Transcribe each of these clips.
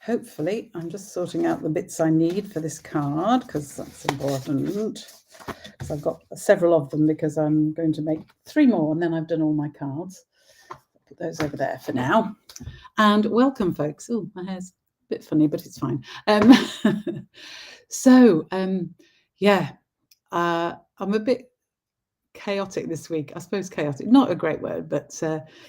hopefully, I'm just sorting out the bits I need for this card because that's important. So I've got several of them because I'm going to make 3 more and then I've done all my cards. Put those over there for now. And welcome, folks. Oh, my hair's a bit funny, but it's fine. Yeah, I'm a bit chaotic this week. I suppose chaotic, not a great word, but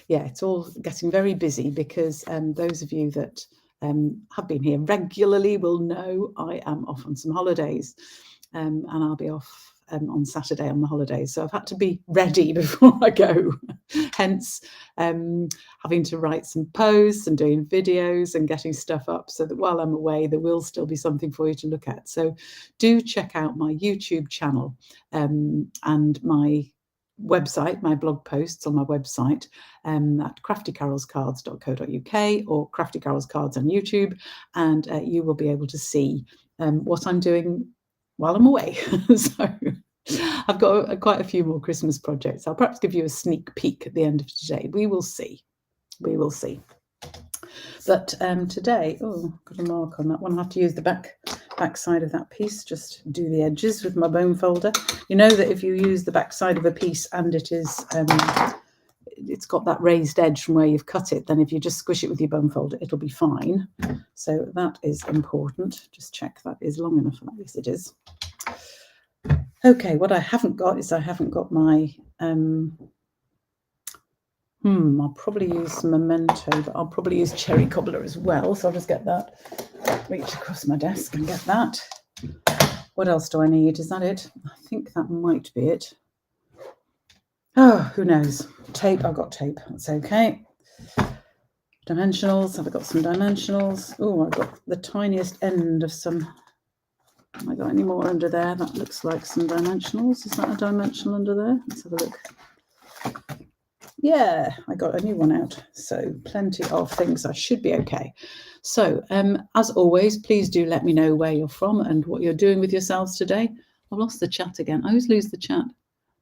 yeah, it's all getting very busy because those of you that have been here regularly will know I am off on some holidays, and I'll be off on Saturday on the holidays. So I've had to be ready before I go, hence having to write some posts and doing videos and getting stuff up so that while I'm away, there will still be something for you to look at. So do check out my YouTube channel and my website, my blog posts on my website at craftycarolscards.co.uk or Crafty Carol's Cards on YouTube, and you will be able to see what I'm doing while I'm away. So I've got quite a few more Christmas projects. I'll perhaps give you a sneak peek at the end of today. We will see. We will see. But today, oh, got a mark on that one. I'll have to use the back side of that piece, just do the edges with my bone folder. You know that if you use the back side of a piece and it is it's got that raised edge from where you've cut it, then if you just squish it with your bone folder, it'll be fine. So that is important. Just check that is long enough. Yes, it is. Okay, what I haven't got is I haven't got my I'll probably use some memento, but I'll probably use cherry cobbler as well. So I'll just get that, reach across my desk and get that. What else do I need? Is that it? I think that might be it. Oh, who knows? Tape, I've got tape. That's okay. Dimensionals, have I got some dimensionals? Oh, I've got the tiniest end of some. Have I got any more under there? That looks like some dimensionals. Is that a dimensional under there? Let's have a look. Yeah, I got a new one out. So plenty of things. I should be okay. So as always, please do let me know where you're from and what you're doing with yourselves today. I've lost the chat again. I always lose the chat.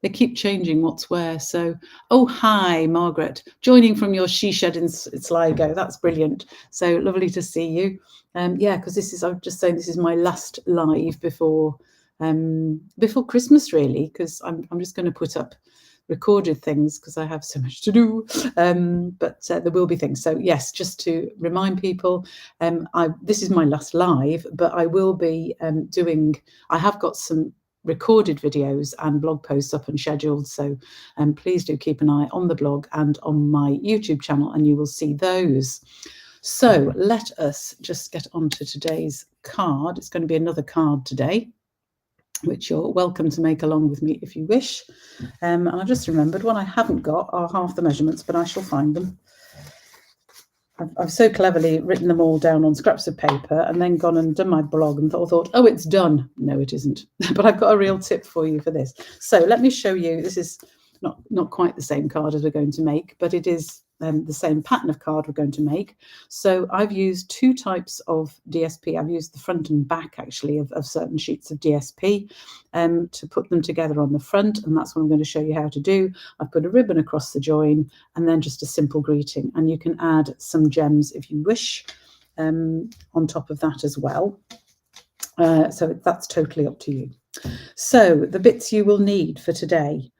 They keep changing what's where. So, oh, hi, Margaret, joining from your she shed in Sligo. That's brilliant. So lovely to see you. Yeah, because this is, I'm just saying, this is my last live before Christmas, really, because I'm just going to put up recorded things because I have so much to do, but there will be things. So yes, just to remind people, this is my last live, but I will be I have got some recorded videos and blog posts up and scheduled, so please do keep an eye on the blog and on my YouTube channel and you will see those. So let us just get on to today's card. It's going to be another card today, which you're welcome to make along with me if you wish. And I just remembered what I haven't got are half the measurements, but I shall find them. I've so cleverly written them all down on scraps of paper and then gone and done my blog and thought, oh, it's done. No, it isn't. But I've got a real tip for you for this. So let me show you. This is not quite the same card as we're going to make, but it is the same pattern of card we're going to make. So I've used 2 types of DSP. I've used the front and back, actually, of certain sheets of DSP to put them together on the front, and that's what I'm going to show you how to do. I've put a ribbon across the join and then just a simple greeting, and you can add some gems if you wish on top of that as well. So that's totally up to you. So the bits you will need for today,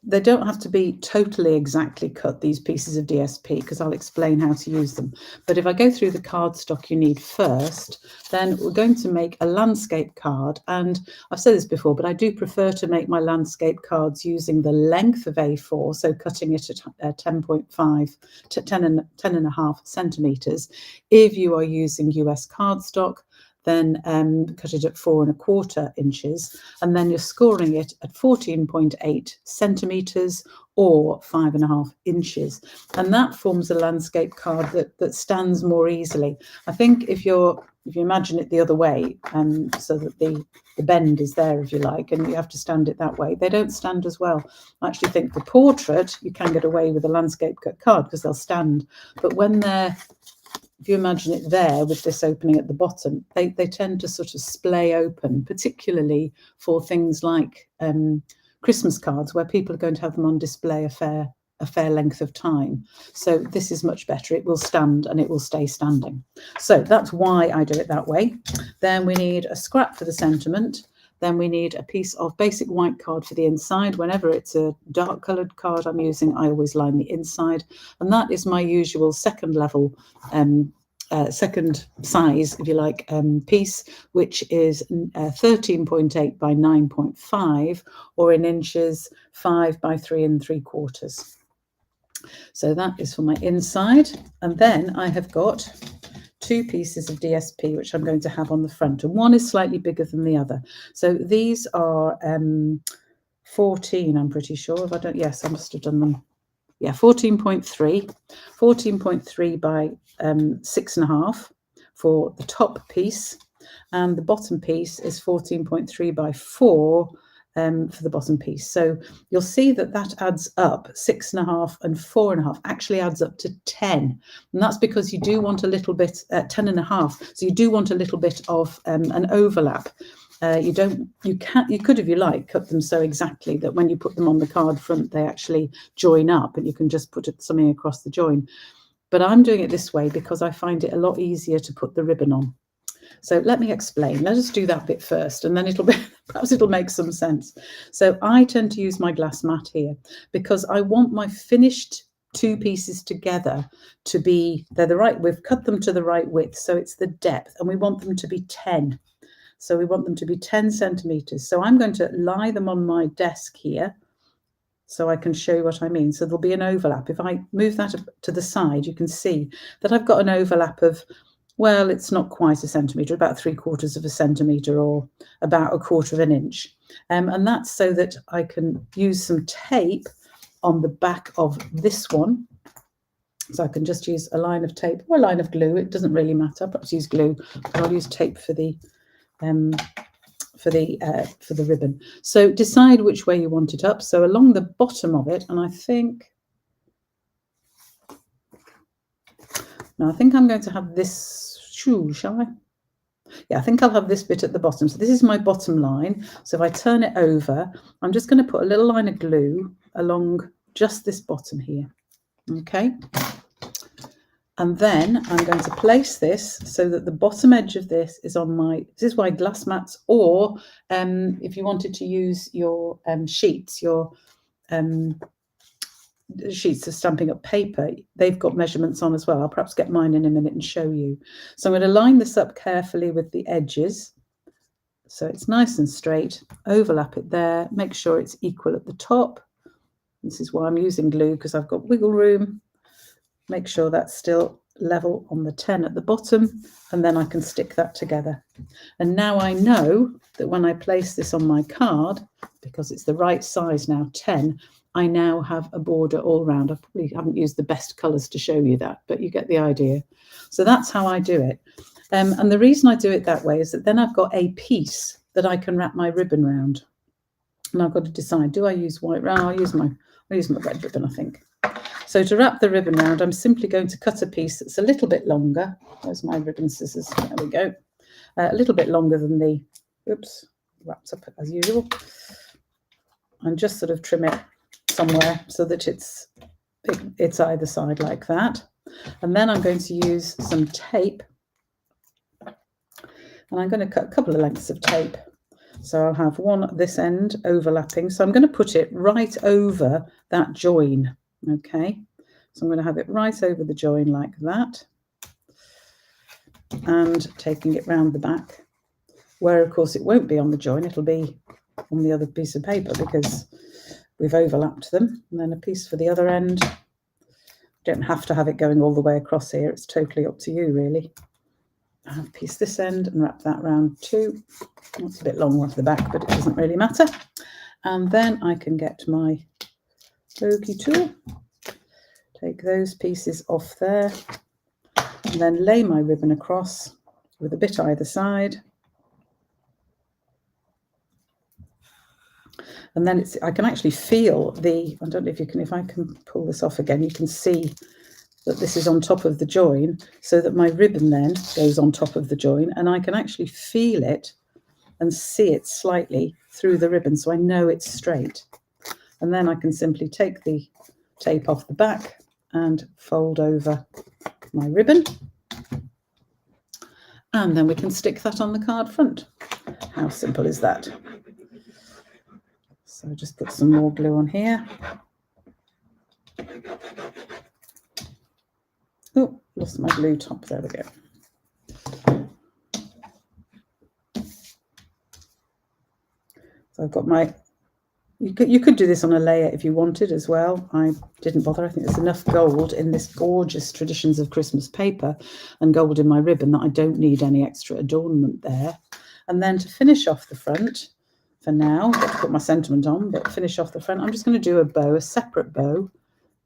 they don't have to be totally exactly cut, these pieces of DSP, because I'll explain how to use them. But if I go through the cardstock you need first, then we're going to make a landscape card. And I've said this before, but I do prefer to make my landscape cards using the length of A4, so cutting it at 10.5 to 10.5 centimetres. If you are using US cardstock, then cut it at 4¼ inches, and then you're scoring it at 14.8 centimetres or 5½ inches. And that forms a landscape card that stands more easily. I think if you imagine it the other way, so that the bend is there, if you like, and you have to stand it that way, they don't stand as well. I actually think the portrait, you can get away with a landscape cut card because they'll stand, but when they're, if you imagine it there with this opening at the bottom, they tend to sort of splay open, particularly for things like Christmas cards, where people are going to have them on display a fair a fair length of time. So this is much better. It will stand and it will stay standing. So that's why I do it that way. Then we need a scrap for the sentiment. Then we need a piece of basic white card for the inside. Whenever it's a dark coloured card I'm using, I always line the inside. And that is my usual second level, second size, if you like, piece, which is 13.8 by 9.5, or in inches, 5 by 3 3/4. So that is for my inside. And then I have got 2 pieces of DSP, which I'm going to have on the front, and one is slightly bigger than the other. So these are 14, I'm pretty sure. If I don't, yes, I must have done them. Yeah, 14.3 by 6.5 for the top piece, and the bottom piece is 14.3 by 4 for the bottom piece. So you'll see that that adds up, 6.5 and 4.5 actually adds up to 10, and that's because you do want a little bit 10.5. So you do want a little bit of an overlap. You could, if you like, cut them so exactly that when you put them on the card front, they actually join up, and you can just put something across the join. But I'm doing it this way because I find it a lot easier to put the ribbon on. So let me explain. Let us do that bit first, and then perhaps it'll make some sense. So I tend to use my glass mat here because I want my finished 2 pieces together to be, we've cut them to the right width, so it's the depth, and we want them to be 10. So we want them to be 10 centimeters. So I'm going to lie them on my desk here so I can show you what I mean. So there'll be an overlap. If I move that to the side, you can see that I've got an overlap of, well, it's not quite a centimetre, about 3/4 of a centimetre, or about 1/4 of an inch. And that's so that I can use some tape on the back of this one. So I can just use a line of tape or a line of glue. It doesn't really matter. Perhaps use glue, but I'll use tape for the ribbon. So decide which way you want it up. So along the bottom of it, and I think I'm going to have this, shall I? Yeah, I think I'll have this bit at the bottom. So this is my bottom line. So if I turn it over, I'm just going to put a little line of glue along just this bottom here. Okay. And then I'm going to place this so that the bottom edge of this is on this is why glass mats, or if you wanted to use your sheets, sheets of Stampin' Up paper, they've got measurements on as well. I'll perhaps get mine in a minute and show you. So I'm going to line this up carefully with the edges so it's nice and straight, overlap it there, make sure it's equal at the top. This is why I'm using glue, because I've got wiggle room. Make sure that's still level on the 10 at the bottom, and then I can stick that together. And now I know that when I place this on my card, because it's the right size now, 10, I now have a border all round. I probably haven't used the best colours to show you that, but you get the idea. So that's how I do it. And the reason I do it that way is that then I've got a piece that I can wrap my ribbon round. And I've got to decide, do I use white round? I'll use my red ribbon, I think. So to wrap the ribbon round, I'm simply going to cut a piece that's a little bit longer. There's my ribbon scissors. There we go. A little bit longer than the, wraps up as usual. And just sort of trim it somewhere so that it's either side like that. And then I'm going to use some tape. And I'm going to cut a couple of lengths of tape. So I'll have one at this end overlapping. So I'm going to put it right over that join. Okay, so I'm going to have it right over the join like that, and taking it round the back, where of course it won't be on the join, it'll be on the other piece of paper because we've overlapped them. And then a piece for the other end. Don't have to have it going all the way across here, it's totally up to you really. I'll have a piece this end and wrap that round too. It's a bit long off the back, but it doesn't really matter. And then I can get my pokey tool, take those pieces off there, and then lay my ribbon across with a bit either side. And then I can actually feel I don't know if you can, if I can pull this off again, you can see that this is on top of the join, so that my ribbon then goes on top of the join, and I can actually feel it and see it slightly through the ribbon, so I know it's straight. And then I can simply take the tape off the back and fold over my ribbon. And then we can stick that on the card front. How simple is that? So just put some more glue on here. Oh, lost my glue top. There we go. So I've got my, you could do this on a layer if you wanted as well. I didn't bother. I think there's enough gold in this gorgeous Traditions of Christmas paper and gold in my ribbon that I don't need any extra adornment there. And then to finish off the front, for now, I've got to put my sentiment on, but finish off the front, I'm just going to do a bow, a separate bow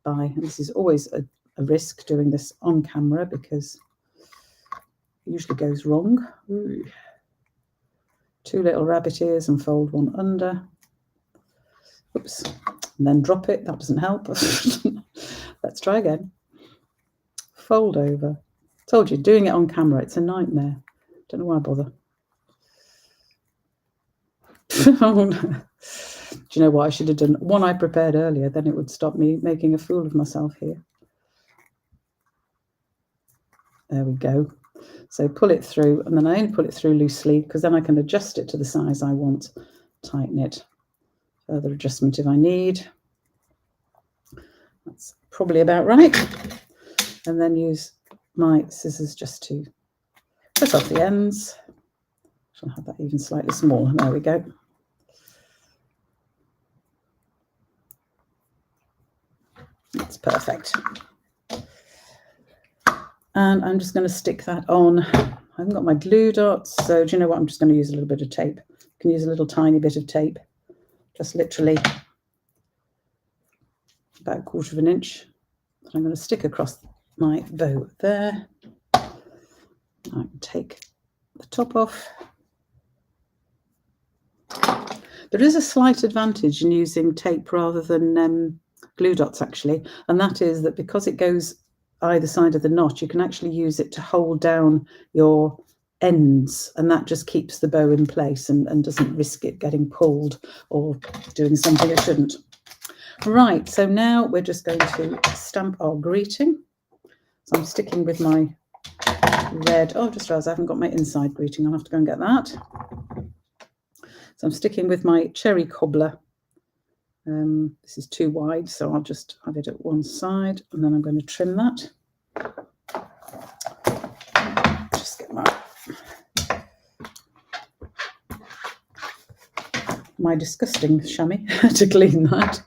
and this is always a risk doing this on camera because it usually goes wrong. Ooh. 2 little rabbit ears and fold one under. Oops, and then drop it. That doesn't help. Let's try again. Fold over. Told you, doing it on camera, it's a nightmare. Don't know why I bother. Oh, no. Do you know what I should have done? One I prepared earlier, then it would stop me making a fool of myself here. There we go. So pull it through, and then I only pull it through loosely because then I can adjust it to the size I want. Tighten it. Further adjustment if I need. That's probably about right. And then use my scissors just to cut off the ends. I'll have that even slightly smaller. There we go. That's perfect. And I'm just going to stick that on. I haven't got my glue dots, so do you know what? I'm just going to use a little bit of tape. You can use a little tiny bit of tape, just literally about 1/4 of an inch. That I'm going to stick across my bow there. I can take the top off. There is a slight advantage in using tape rather than glue dots, actually, and that is that because it goes either side of the knot, you can actually use it to hold down your ends, and that just keeps the bow in place and doesn't risk it getting pulled or doing something it shouldn't. Right, so now we're just going to stamp our greeting. So I'm sticking with my red, oh, just realised I haven't got my inside greeting, I'll have to go and get that. So I'm sticking with my cherry cobbler. This is too wide, so I'll just have it at one side, and then I'm going to trim that. Just get my disgusting chamois to clean that.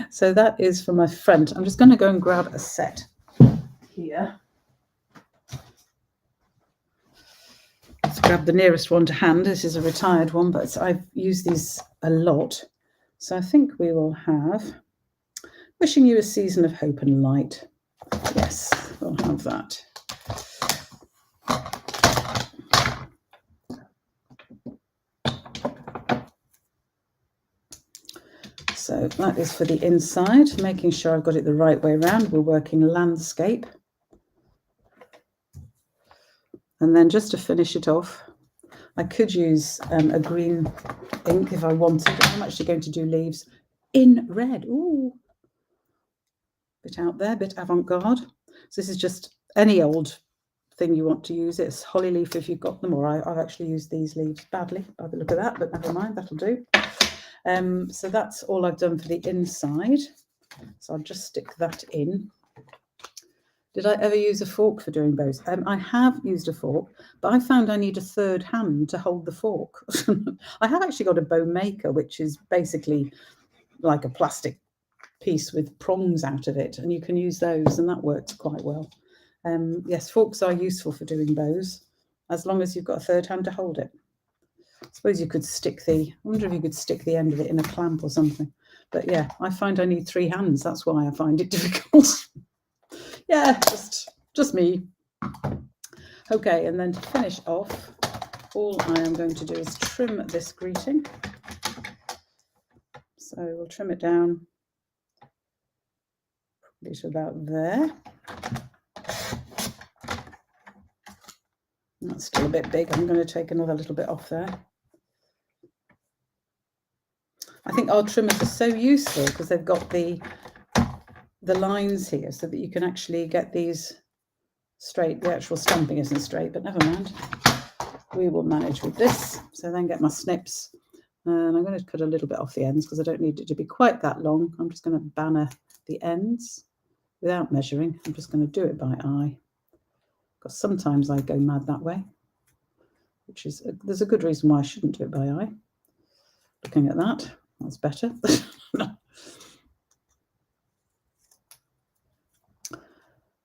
So that is for my front. I'm just going to go and grab a set here. Let's grab the nearest one to hand. This is a retired one, but I've used these a lot. So I think we will have Wishing You a Season of Hope and Light. Yes, we'll have that. So that is for the inside, making sure I've got it the right way around. We're working landscape. And then just to finish it off, I could use a green ink if I wanted. I'm actually going to do leaves in red. Ooh, bit out there, bit avant-garde. So this is just any old thing you want to use. It's holly leaf if you've got them, or I've actually used these leaves badly by the look of that, but never mind, that'll do. So that's all I've done for the inside. So I'll just stick that in. Did I ever use a fork for doing bows? I have used a fork, but I found I need a third hand to hold the fork. I have actually got a bow maker, which is basically like a plastic piece with prongs out of it, and you can use those, and that works quite well. Yes, forks are useful for doing bows, as long as you've got a third hand to hold it. I suppose you could stick I wonder if you could stick the end of it in a clamp or something. But yeah, I find I need 3 hands. That's why I find it difficult. Yeah, just me. Okay, and then to finish off, all I am going to do is trim this greeting. So we'll trim it down probably to about there. That's still a bit big. I'm going to take another little bit off there. I think our trimmers are so useful because they've got the the lines here so that you can actually get these straight. The actual stamping isn't straight, but never mind. We will manage with this. So then get my snips, and I'm going to cut a little bit off the ends because I don't need it to be quite that long. I'm just going to banner the ends without measuring. I'm just going to do it by eye, because sometimes I go mad that way, which is, there's a good reason why I shouldn't do it by eye. Looking at that, that's better.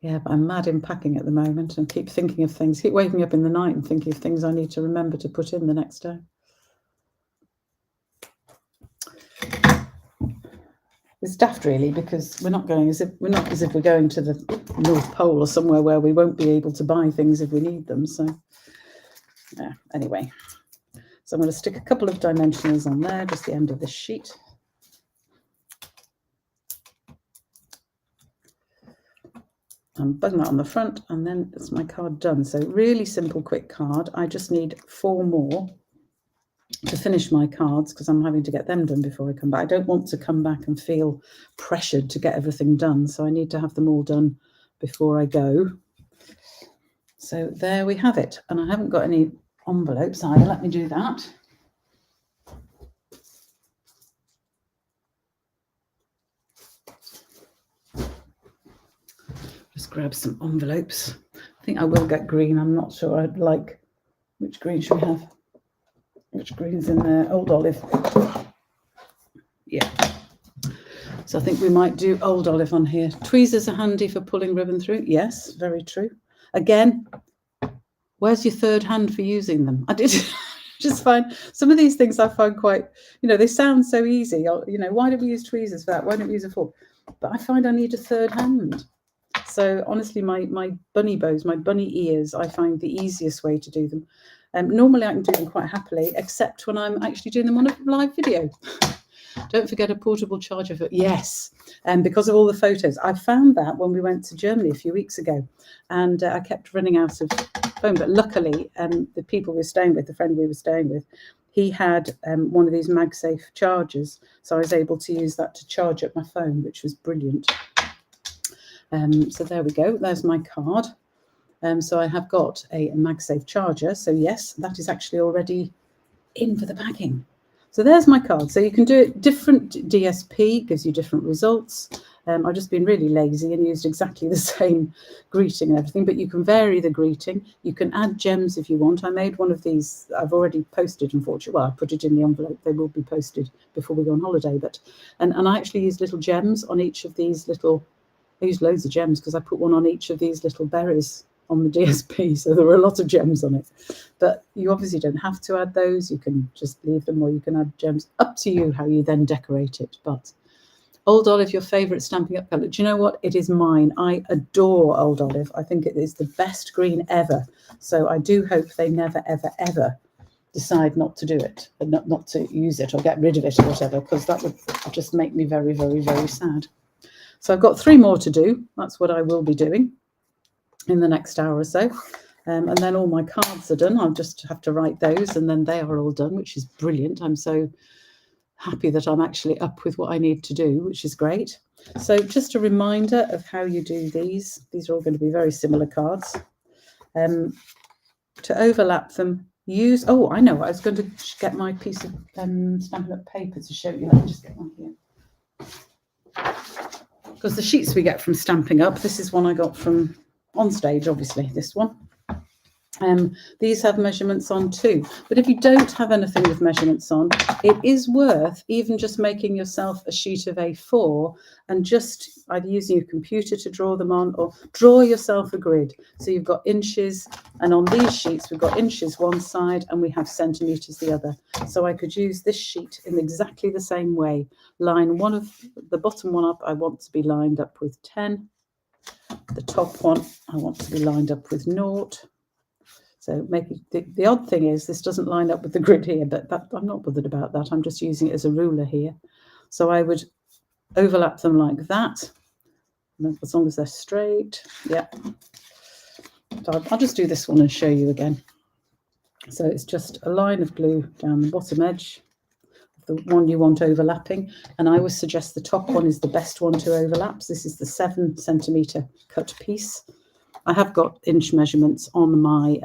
Yeah, but I'm mad in packing at the moment and keep thinking of things, keep waking up in the night and thinking of things I need to remember to put in the next day. It's daft, really, because we're not as if we're going to the North Pole or somewhere where we won't be able to buy things if we need them. So, yeah, anyway. So I'm going to stick a couple of dimensionals on there, just the end of this sheet. And bung that on the front, and then it's my card done. So really simple, quick card. I just need 4 more to finish my cards because I'm having to get them done before I come back. I don't want to come back and feel pressured to get everything done, so I need to have them all done before I go. So there we have it, and I haven't got any envelopes either. Let me do that. Just grab some envelopes. I think I will get green. I'm not sure I'd like. Which green should we have? Which green's in there? Old olive. Yeah. So I think we might do old olive on here. Tweezers are handy for pulling ribbon through. Yes, very true. Again, where's your third hand for using them? I did just find some of these things I find quite, they sound so easy. Why do we use tweezers for that? Why don't we use a fork? But I find I need a third hand. So honestly, my bunny bows, my bunny ears, I find the easiest way to do them. Normally I can do them quite happily, except when I'm actually doing them on a live video. Don't forget a portable charger for, yes, because of all the photos. I found that when we went to Germany a few weeks ago, and I kept running out of phone. But luckily, the people we were staying with, the friend we were staying with, he had one of these MagSafe chargers, so I was able to use that to charge up my phone, which was brilliant. So there we go. There's my card. So I have got a MagSafe charger. So yes, that is actually already in for the packing. So there's my card. So you can do it different. DSP gives you different results. I've just been really lazy and used exactly the same greeting and everything, but you can vary the greeting. You can add gems if you want. I made one of these. I've already posted, unfortunately. Well, I put it in the envelope. They will be posted before we go on holiday. But and I actually used little gems on each of these little. I used loads of gems because I put one on each of these little berries on the DSP, so there were a lot of gems on it. But you obviously don't have to add those. You can just leave them, or you can add gems. Up to you how you then decorate it. But Old Olive, your favourite Stampin' Up colour. Do you know what? It is mine. I adore Old Olive. I think it is the best green ever. So I do hope they never, ever, ever decide not to do it, and not to use it or get rid of it or whatever, because that would just make me very, very, very sad. So I've got 3 more to do. That's what I will be doing in the next hour or so. And then all my cards are done. I'll just have to write those, and then they are all done, which is brilliant. I'm so happy that I'm actually up with what I need to do, which is great. So just a reminder of how you do these. These are all going to be very similar cards. To overlap them, use... Oh, I know. I was going to get my piece of Stampin' Up paper to show you. Let me just get one here. Because the sheets we get from Stampin' Up, this is one I got from on stage, obviously, this one. These have measurements on too. But if you don't have anything with measurements on, it is worth even just making yourself a sheet of A4 and just either using your computer to draw them on, or draw yourself a grid. So you've got inches, and on these sheets we've got inches one side and we have centimetres the other. So I could use this sheet in exactly the same way. Line one of the bottom one up, I want to be lined up with 10. The top one I want to be lined up with 0. So maybe the odd thing is this doesn't line up with the grid here, but I'm not bothered about that. I'm just using it as a ruler here. So I would overlap them like that, as long as they're straight. Yeah. So I'll just do this one and show you again. So it's just a line of glue down the bottom edge. I the one you want overlapping. And I always suggest the top one is the best one to overlap. So this is the 7 centimetre cut piece. I have got inch measurements on my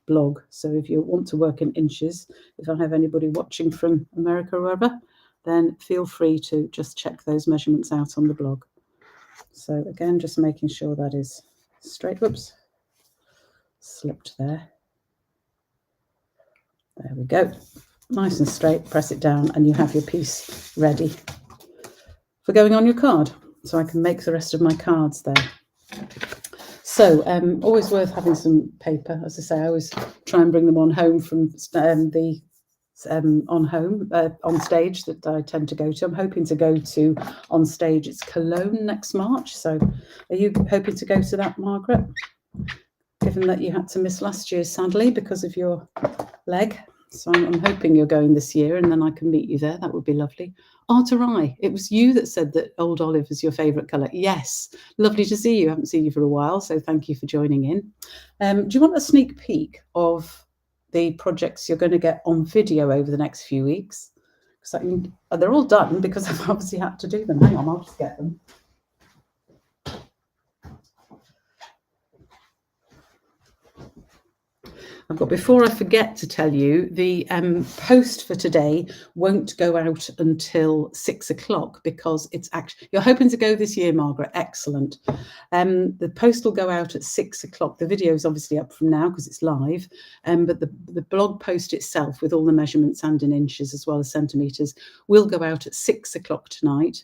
blog. So if you want to work in inches, if I have anybody watching from America or wherever, then feel free to just check those measurements out on the blog. So again, just making sure that is straight. Whoops, slipped there. There we go. Nice and straight, press it down and you have your piece ready for going on your card. So I can make the rest of my cards there. So always worth having some paper. As I say, I always try and bring them on home from the on stage that I tend to go to. I'm hoping to go to on stage. It's Cologne next March. So are you hoping to go to that, Margaret? Given that you had to miss last year, sadly, because of your leg. So I'm hoping you're going this year and then I can meet you there. That would be lovely. Arterai, it was you that said that old olive is your favourite colour. Yes, lovely to see you. I haven't seen you for a while, so thank you for joining in. Do you want a sneak peek of the projects you're going to get on video over the next few weeks? Because they're all done because I've obviously had to do them. Hang on, I'll just get them. I've got, before I forget to tell you, the post for today won't go out until 6 o'clock because it's actually, you're hoping to go this year, Margaret. Excellent. The post will go out at 6 o'clock. The video is obviously up from now because it's live, but the blog post itself with all the measurements and in inches as well as centimetres will go out at 6 o'clock tonight.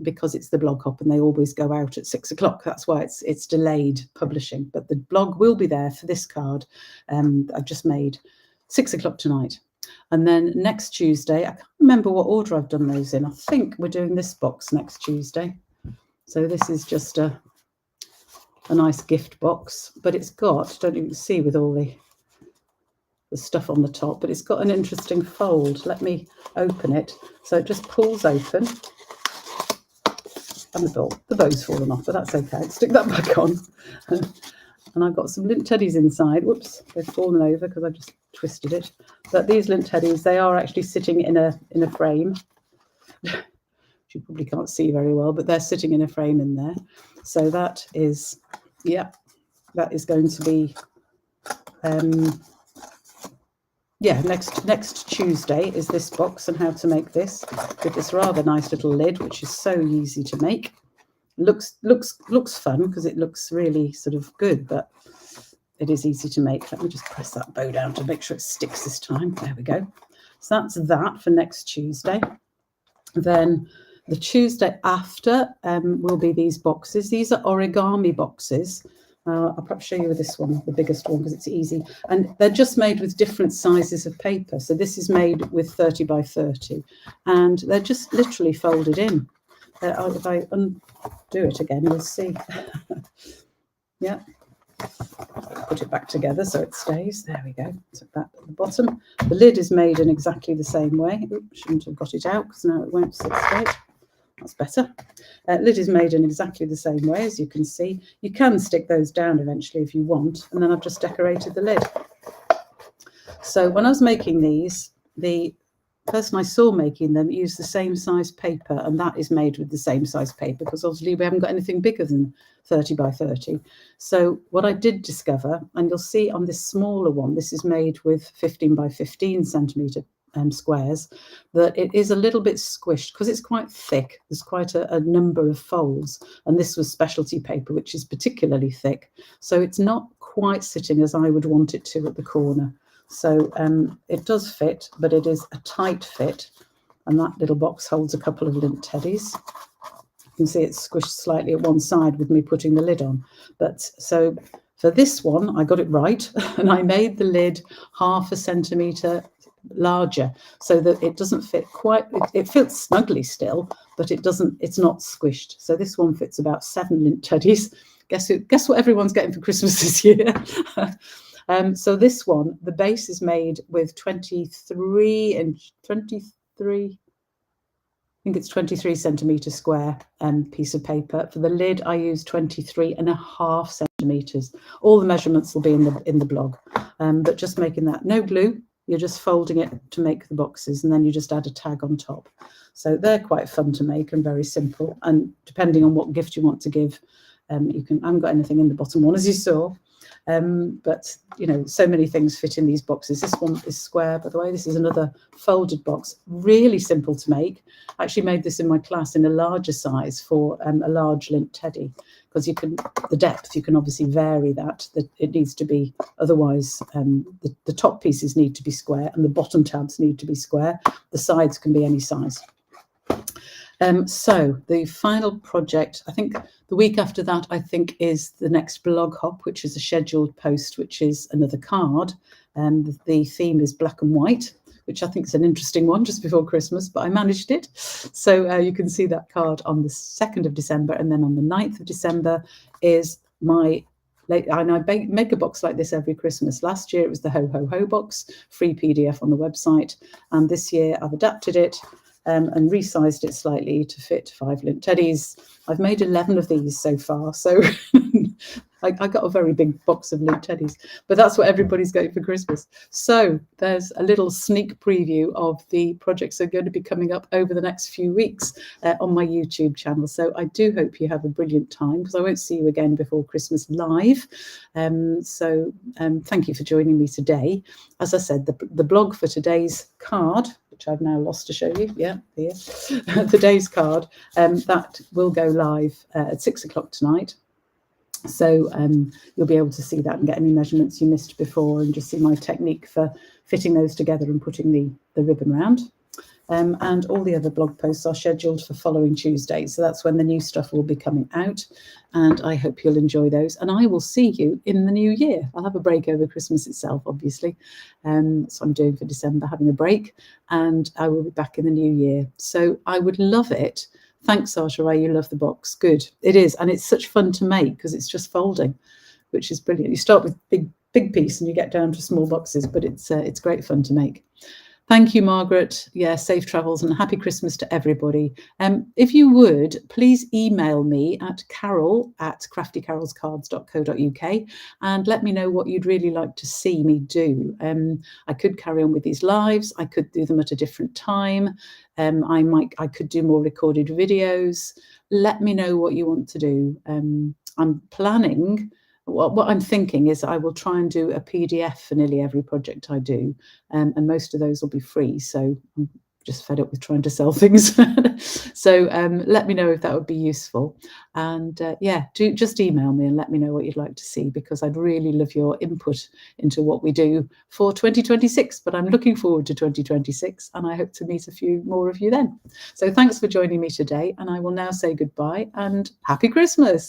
Because it's the blog hop and they always go out at 6 o'clock. That's why it's delayed publishing. But the blog will be there for this card I've just made, 6 o'clock tonight. And then next Tuesday, I can't remember what order I've done those in. I think we're doing this box next Tuesday. So this is just a nice gift box, but it's got, don't even see with all the stuff on the top, but it's got an interesting fold. Let me open it. So it just pulls open. And the bow's fallen off, but that's okay. I'll stick that back on. And I've got some lint teddies inside. Whoops, they've fallen over because I just twisted it. But these lint teddies, they are actually sitting in a frame. You probably can't see very well, but they're sitting in a frame in there. So that is, yeah, that is going to be, yeah, next Tuesday is this box and how to make this with this rather nice little lid, which is so easy to make. Looks fun because it looks really sort of good, but it is easy to make. Let me just press that bow down to make sure it sticks this time. There we go. So that's that for next Tuesday. Then the Tuesday after will be these boxes. These are origami boxes. I'll perhaps show you with this one, the biggest one, because it's easy. And they're just made with different sizes of paper. So this is made with 30 by 30. And they're just literally folded in. If I undo it again, you'll see. Yeah. Put it back together so it stays. There we go. So that at the bottom. The lid is made in exactly the same way. Oops, shouldn't have got it out because now it won't sit straight. That's better. Lid is made in exactly the same way, as you can see. You can stick those down eventually if you want, and then I've just decorated the lid. So when I was making these, the person I saw making them used the same size paper, and that is made with the same size paper because obviously we haven't got anything bigger than 30 by 30. So what I did discover, and you'll see on this smaller one, this is made with 15 by 15 centimetre squares, that it is a little bit squished because it's quite thick. There's quite a number of folds, and this was specialty paper, which is particularly thick. So it's not quite sitting as I would want it to at the corner. So it does fit, but it is a tight fit. And that little box holds a couple of lint teddies. You can see it's squished slightly at one side with me putting the lid on. But so for this one, I got it right. And I made the lid 0.5 centimetre larger so that it doesn't fit quite, it fits snugly still, but it's not squished. So this one fits about 7 lint teddies. Guess what everyone's getting for Christmas this year? So this one, the base is made with 23, I think it's 23 centimetre square piece of paper. For the lid, I use 23.5 centimetres. All the measurements will be in the blog, but just making that. No glue, You're just folding it to make the boxes, and then you just add a tag on top. So they're quite fun to make and very simple. And depending on what gift you want to give, you can. I haven't got anything in the bottom one, as you saw. But you know, so many things fit in these boxes. This one is square, by the way. This is another folded box, really simple to make. I actually made this in my class in a larger size for a large lint teddy, because you can, the depth, you can obviously vary that it needs to be, otherwise the top pieces need to be square and the bottom tabs need to be square. The sides can be any size. So the final project, I think the week after that, I think, is the next blog hop, which is a scheduled post, which is another card. The theme is black and white, which I think is an interesting one just before Christmas, but I managed it. So you can see that card on the 2nd of December, and then on the 9th of December is my, and I make a box like this every Christmas. Last year it was the Ho Ho Ho box, free PDF on the website, and this year I've adapted it and resized it slightly to fit 5 lint teddies. I've made 11 of these so far, so I got a very big box of lint teddies, but that's what everybody's getting for Christmas. So there's a little sneak preview of the projects that are going to be coming up over the next few weeks on my YouTube channel. So I do hope you have a brilliant time, because I won't see you again before Christmas live. Thank you for joining me today. As I said, the blog for today's card, which I've now lost to show you, yeah, here, today's card, that will go live at 6 o'clock tonight. So you'll be able to see that and get any measurements you missed before, and just see my technique for fitting those together and putting the ribbon round. And all the other blog posts are scheduled for following Tuesday. So that's when the new stuff will be coming out. And I hope you'll enjoy those. And I will see you in the new year. I'll have a break over Christmas itself, obviously. So I'm doing for December, having a break. And I will be back in the new year. So I would love it. Thanks, Sasha Ray, you love the box. Good. It is. And it's such fun to make, because it's just folding, which is brilliant. You start with big piece and you get down to small boxes, but it's great fun to make. Thank you, Margaret. Yeah, safe travels and happy Christmas to everybody. If you would, please email me at carol@craftycarolscards.co.uk and let me know what you'd really like to see me do. I could carry on with these lives. I could do them at a different time. I could do more recorded videos. Let me know what you want to do. I'm planning. What I'm thinking is I will try and do a PDF for nearly every project I do, and most of those will be free. So I'm just fed up with trying to sell things. So let me know if that would be useful. And yeah, do just email me and let me know what you'd like to see, because I'd really love your input into what we do for 2026. But I'm looking forward to 2026, and I hope to meet a few more of you then. So thanks for joining me today, and I will now say goodbye and happy Christmas.